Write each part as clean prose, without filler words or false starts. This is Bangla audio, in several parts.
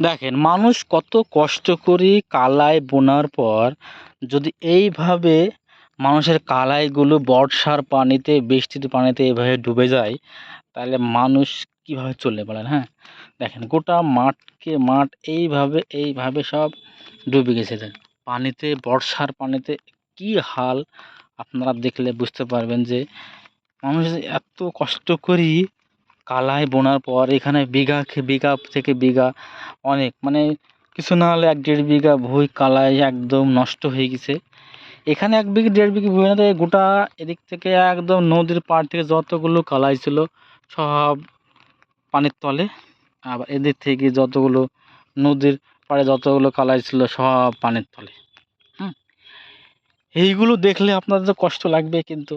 দেখেন মানুষ কত কষ্ট করে কালাই বোনার পর যদি এইভাবে মানুষের কালাইগুলো বর্ষার পানিতে বৃষ্টির পানিতে এভাবে ডুবে যায় তাহলে মানুষ কীভাবে চলবে বলেন? হ্যাঁ, দেখেন গোটা মাঠ এইভাবে সব ডুবে গেছে পানিতে, বর্ষার পানিতে। কি হাল আপনারা দেখলে বুঝতে পারবেন যে মানুষ যে এত কষ্ট করি কালাই বোনার পর এখানে বিঘা থেকে বিঘা অনেক মানে কিছু না হলে ১-১.৫ বিঘা ভুঁই কালাই একদম নষ্ট হয়ে গেছে। এখানে ১ বিঘা ১.৫ বিঘা ভুঁই না, গোটা এদিক থেকে একদম নদীর পাড় থেকে যতগুলো কালাই ছিল সব পানির তলে। আবার এদিক থেকে যতগুলো নদীর পাড়ে যতগুলো কালাই ছিল সব পানির তলে। এইগুলো দেখলে আপনাদের তো কষ্ট লাগবে, কিন্তু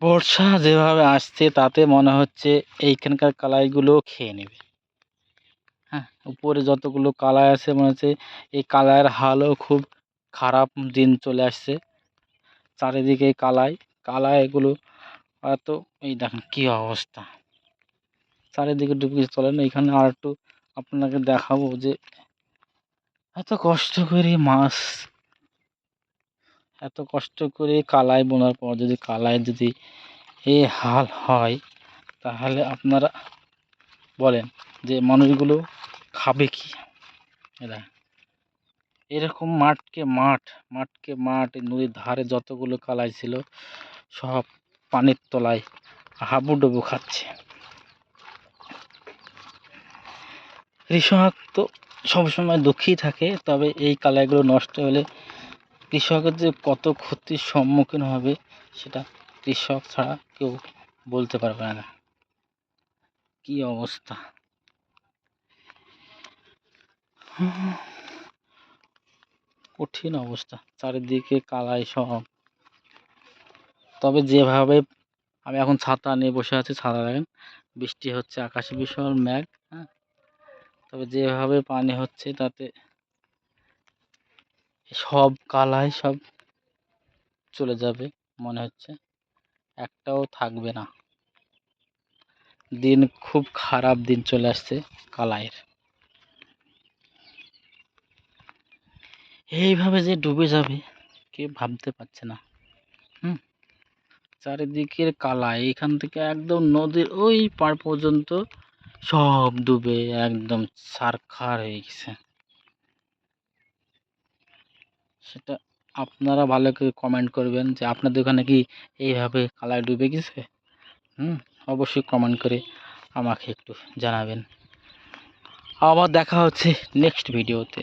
বর্ষা যেভাবে আসছে তাতে মনে হচ্ছে এইখানকার কালাইগুলো খেয়ে নেবে। হ্যাঁ, উপরে যতগুলো কালাই আছে মনে হচ্ছে এই কালাইয়ের হালও খুব খারাপ দিন চলে আসছে। চারিদিকে কালাই এগুলো এত, এই দেখেন কী অবস্থা, চারিদিকে ডুবে গেছে। চলেন এখানে আর একটু আপনাকে দেখাবো যে এত কষ্ট করে এত কষ্ট করে কালাই বোনার পর যদি কালাই যদি এই হাল হয় তাহলে আপনারা বলেন যে মানুষগুলো খাবে কি? এরা এরকম মাঠকে মাঠ এই নদীর ধারে যতগুলো কালাই ছিল সব পানির তলায় হাবুডুবু খাচ্ছে। কৃষক তো সবসময় দুঃখী থাকে, তবে এই কালাইগুলো নষ্ট হলে কৃষকের যে কত ক্ষতির সম্মুখীন হবে সেটা কৃষক ছাড়া কেউ বলতে পারবে না। কি অবস্থা! কঠিন অবস্থা, চারিদিকে কালাই সব। তবে যেভাবে আমি এখন ছাতা নিয়ে বসে আছি, ছাতা দেখেন বৃষ্টি হচ্ছে, আকাশে বিশাল মেঘ। হ্যাঁ, তবে যেভাবে পানি হচ্ছে তাতে সব কালাই সব চলে যাবে মনে হচ্ছে, একটাও থাকবে না। দিন খুব খারাপ দিন চলে আসছে কালাইয়ের। এইভাবে যে ডুবে যাবে কে ভাবতে পারছে না। চারিদিকের কালাই, এখান থেকে একদম নদীর ওই পার পর্যন্ত সব ডুবে একদম ছারখার হয়ে গেছে। সেটা আপনারা ভালো করে কমেন্ট করবেন যে আপনাদের ওখানে কি এইভাবে কালাই ডুবে গেছে? অবশ্যই কমেন্ট করে আমাকে একটু জানাবেন। আবার দেখা হচ্ছে নেক্সট ভিডিওতে।